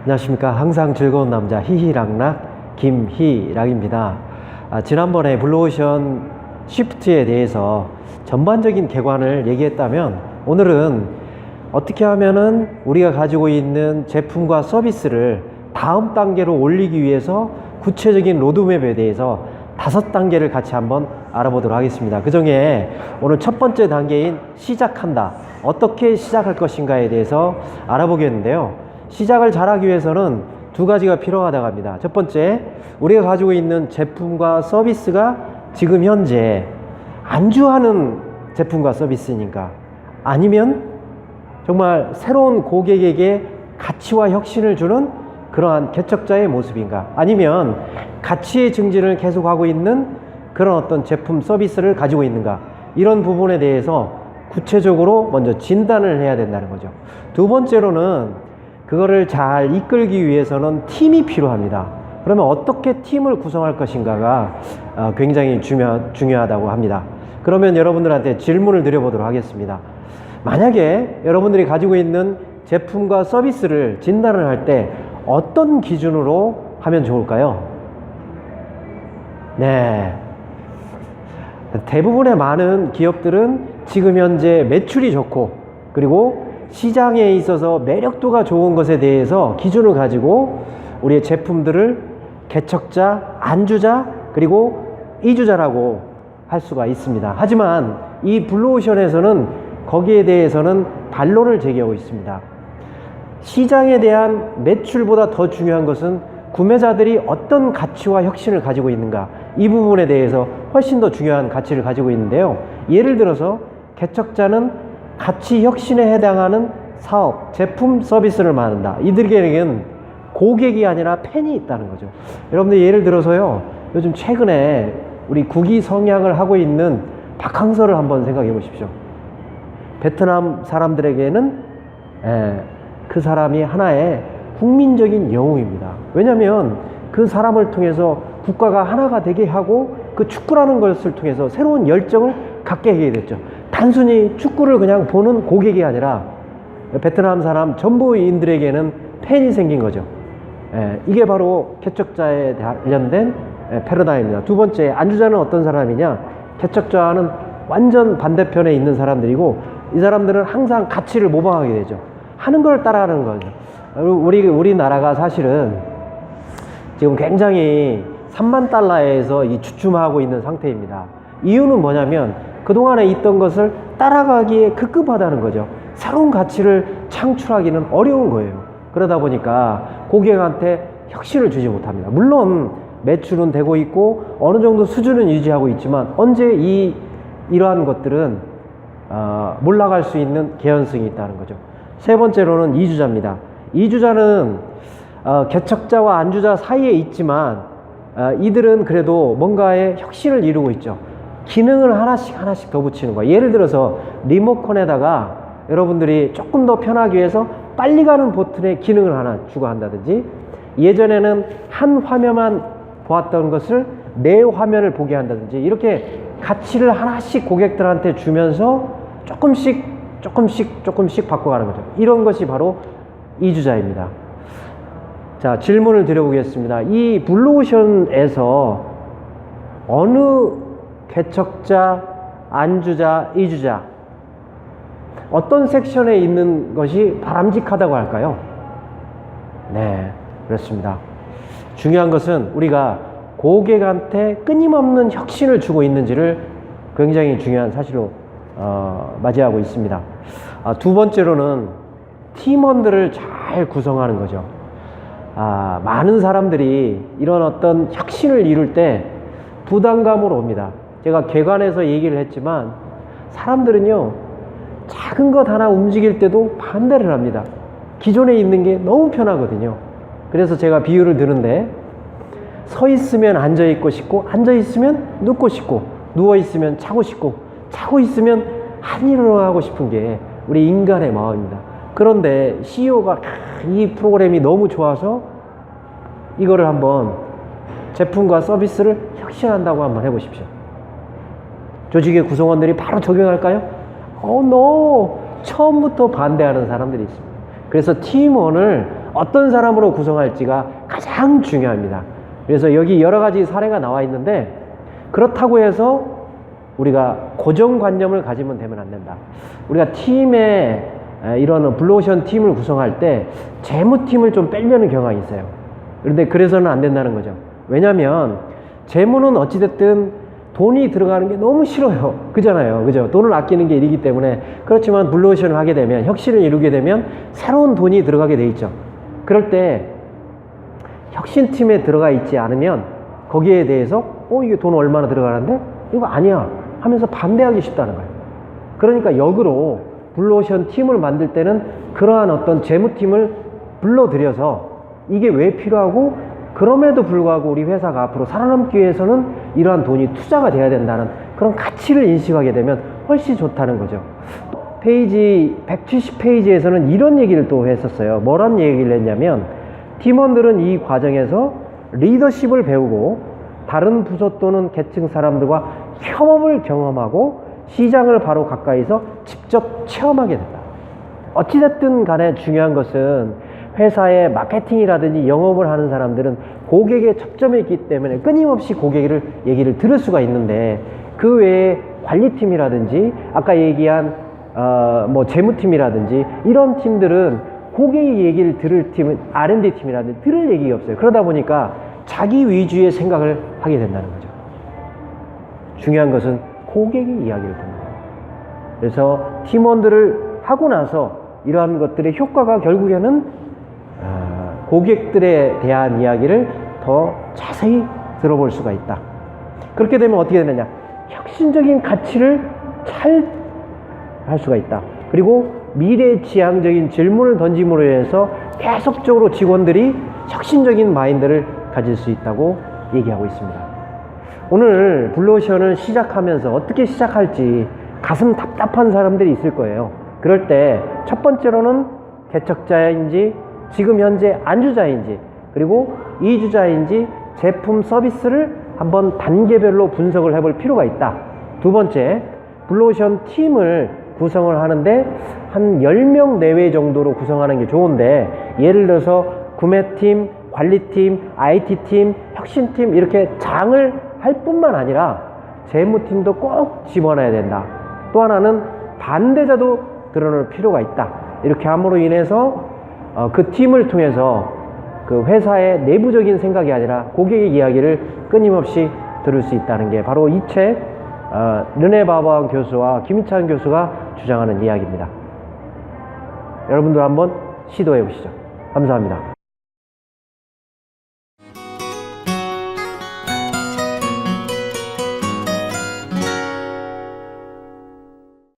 안녕하십니까. 항상 즐거운 남자 히히락락 김희락입니다. 지난번에 블루오션 쉬프트에 대해서 전반적인 개관을 얘기했다면, 오늘은 어떻게 하면은 우리가 가지고 있는 제품과 서비스를 다음 단계로 올리기 위해서 구체적인 로드맵에 대해서 5단계를 같이 한번 알아보도록 하겠습니다. 그 중에 오늘 첫 번째 단계인 시작한다, 어떻게 시작할 것인가에 대해서 알아보겠는데요. 시작을 잘하기 위해서는 두 가지가 필요하다고 합니다. 첫 번째, 우리가 가지고 있는 제품과 서비스가 지금 현재 안주하는 제품과 서비스니까, 아니면 정말 새로운 고객에게 가치와 혁신을 주는 그러한 개척자의 모습인가, 아니면 가치의 증진을 계속하고 있는 그런 어떤 제품 서비스를 가지고 있는가, 이런 부분에 대해서 구체적으로 먼저 진단을 해야 된다는 거죠. 두 번째로는 그거를 잘 이끌기 위해서는 팀이 필요합니다. 그러면 어떻게 팀을 구성할 것인가가 굉장히 중요하다고 합니다. 그러면 여러분들한테 질문을 드려보도록 하겠습니다. 만약에 여러분들이 가지고 있는 제품과 서비스를 진단을 할 때 어떤 기준으로 하면 좋을까요? 네, 대부분의 많은 기업들은 지금 현재 매출이 좋고, 그리고 시장에 있어서 매력도가 좋은 것에 대해서 기준을 가지고 우리의 제품들을 개척자, 안주자, 그리고 이주자라고 할 수가 있습니다. 하지만 이 블루오션에서는 거기에 대해서는 반론을 제기하고 있습니다. 시장에 대한 매출보다 더 중요한 것은 구매자들이 어떤 가치와 혁신을 가지고 있는가, 이 부분에 대해서 훨씬 더 중요한 가치를 가지고 있는데요. 예를 들어서 개척자는 가치 혁신에 해당하는 사업, 제품, 서비스를 말한다. 이들에게는 고객이 아니라 팬이 있다는 거죠. 여러분들 예를 들어서요, 요즘 최근에 우리 국위 성향을 하고 있는 박항서를 한번 생각해 보십시오. 베트남 사람들에게는 그 사람이 하나의 국민적인 영웅입니다. 왜냐하면 그 사람을 통해서 국가가 하나가 되게 하고, 그 축구라는 것을 통해서 새로운 열정을 갖게 하게 됐죠. 단순히 축구를 그냥 보는 고객이 아니라 베트남 사람 전부인들에게는 팬이 생긴 거죠. 이게 바로 개척자에 관련된 패러다임입니다. 두 번째, 안주자는 어떤 사람이냐? 개척자와는 완전 반대편에 있는 사람들이고, 이 사람들은 항상 가치를 모방하게 되죠. 하는 걸 따라하는 거죠. 우리나라가 사실은 지금 굉장히 3만 달러에서 주춤하고 있는 상태입니다. 이유는 뭐냐면 그동안에 있던 것을 따라가기에 급급하다는 거죠. 새로운 가치를 창출하기는 어려운 거예요. 그러다 보니까 고객한테 혁신을 주지 못합니다. 물론 매출은 되고 있고 어느 정도 수준은 유지하고 있지만, 언제 이러한 것들은 몰락할 수 있는 개연성이 있다는 거죠. 세 번째로는 이주자입니다. 이주자는 개척자와 안주자 사이에 있지만 이들은 그래도 뭔가의 혁신을 이루고 있죠. 기능을 하나씩 더 붙이는 거예요. 예를 들어서 리모컨에다가 여러분들이 조금 더 편하기 위해서 빨리 가는 버튼에 기능을 하나 추가한다든지, 예전에는 한 화면만 보았던 것을 4화면을 보게 한다든지, 이렇게 가치를 하나씩 고객들한테 주면서 조금씩 바꿔가는 거죠. 이런 것이 바로 이주자입니다. 자, 질문을 드려보겠습니다. 이 블루오션에서 어느 개척자, 안주자, 이주자, 어떤 섹션에 있는 것이 바람직하다고 할까요? 네, 그렇습니다. 중요한 것은 우리가 고객한테 끊임없는 혁신을 주고 있는지를 굉장히 중요한 사실로 맞이하고 있습니다. 두 번째로는 팀원들을 잘 구성하는 거죠. 많은 사람들이 이런 어떤 혁신을 이룰 때 부담감으로 옵니다. 제가 개관에서 얘기를 했지만, 사람들은요, 작은 것 하나 움직일 때도 반대를 합니다. 기존에 있는 게 너무 편하거든요. 그래서 제가 비유를 드는데, 서 있으면 앉아 있고 싶고, 앉아 있으면 눕고 싶고, 누워 있으면 자고 싶고, 자고 있으면 한 일을 하고 싶은 게 우리 인간의 마음입니다. 그런데 CEO가 이 프로그램이 너무 좋아서 이거를 한번 제품과 서비스를 혁신한다고 한번 해보십시오. 조직의 구성원들이 바로 적용할까요? No! 처음부터 반대하는 사람들이 있습니다. 그래서 팀원을 어떤 사람으로 구성할지가 가장 중요합니다. 그래서 여기 여러 가지 사례가 나와 있는데, 그렇다고 해서 우리가 고정관념을 가지면 되면 안 된다. 우리가 팀에 이런 블루오션 팀을 구성할 때 재무팀을 좀 빼려는 경향이 있어요. 그런데 그래서는 안 된다는 거죠. 왜냐하면 재무는 어찌됐든 돈이 들어가는 게 너무 싫어요. 그잖아요. 그죠? 돈을 아끼는 게 일이기 때문에. 그렇지만 블루오션을 하게 되면, 혁신을 이루게 되면 새로운 돈이 들어가게 돼 있죠. 그럴 때 혁신팀에 들어가 있지 않으면 거기에 대해서 이게 돈 얼마나 들어가는데? 이거 아니야 하면서 반대하기 쉽다는 거예요. 그러니까 역으로 블루오션 팀을 만들 때는 그러한 어떤 재무팀을 불러들여서 이게 왜 필요하고, 그럼에도 불구하고 우리 회사가 앞으로 살아남기 위해서는 이러한 돈이 투자가 돼야 된다는 그런 가치를 인식하게 되면 훨씬 좋다는 거죠. 페이지 170페이지에서는 이런 얘기를 또 했었어요. 뭐란 얘기를 했냐면, 팀원들은 이 과정에서 리더십을 배우고 다른 부서 또는 계층 사람들과 협업을 경험하고 시장을 바로 가까이서 직접 체험하게 된다. 어찌됐든 간에 중요한 것은 회사의 마케팅이라든지 영업을 하는 사람들은 고객의 접점에 있기 때문에 끊임없이 고객의 얘기를 들을 수가 있는데, 그 외에 관리팀이라든지 아까 얘기한 재무팀이라든지 이런 팀들은 고객의 얘기를 들을 팀은 R&D 팀이라든지 들을 얘기가 없어요. 그러다 보니까 자기 위주의 생각을 하게 된다는 거죠. 중요한 것은 고객의 이야기를 듣는 거예요. 그래서 팀원들을 하고 나서 이러한 것들의 효과가 결국에는 고객들에 대한 이야기를 더 자세히 들어볼 수가 있다. 그렇게 되면 어떻게 되느냐, 혁신적인 가치를 잘 할 수가 있다. 그리고 미래지향적인 질문을 던짐으로 해서 계속적으로 직원들이 혁신적인 마인드를 가질 수 있다고 얘기하고 있습니다. 오늘 블루오션을 시작하면서 어떻게 시작할지 가슴 답답한 사람들이 있을 거예요. 그럴 때 첫 번째로는 개척자인지 지금 현재 안주자인지, 그리고 이주자인지 제품 서비스를 한번 단계별로 분석을 해볼 필요가 있다. 두 번째, 블루오션 팀을 구성을 하는데 한 10명 내외 정도로 구성하는 게 좋은데, 예를 들어서 구매팀, 관리팀, IT팀, 혁신팀 이렇게 장을 할 뿐만 아니라 재무팀도 꼭 집어넣어야 된다. 또 하나는 반대자도 드러낼 필요가 있다. 이렇게 함으로 인해서 그 팀을 통해서 그 회사의 내부적인 생각이 아니라 고객의 이야기를 끊임없이 들을 수 있다는 게 바로 이 책 르네 바바왕 교수와 김희찬 교수가 주장하는 이야기입니다. 여러분들 한번 시도해 보시죠. 감사합니다.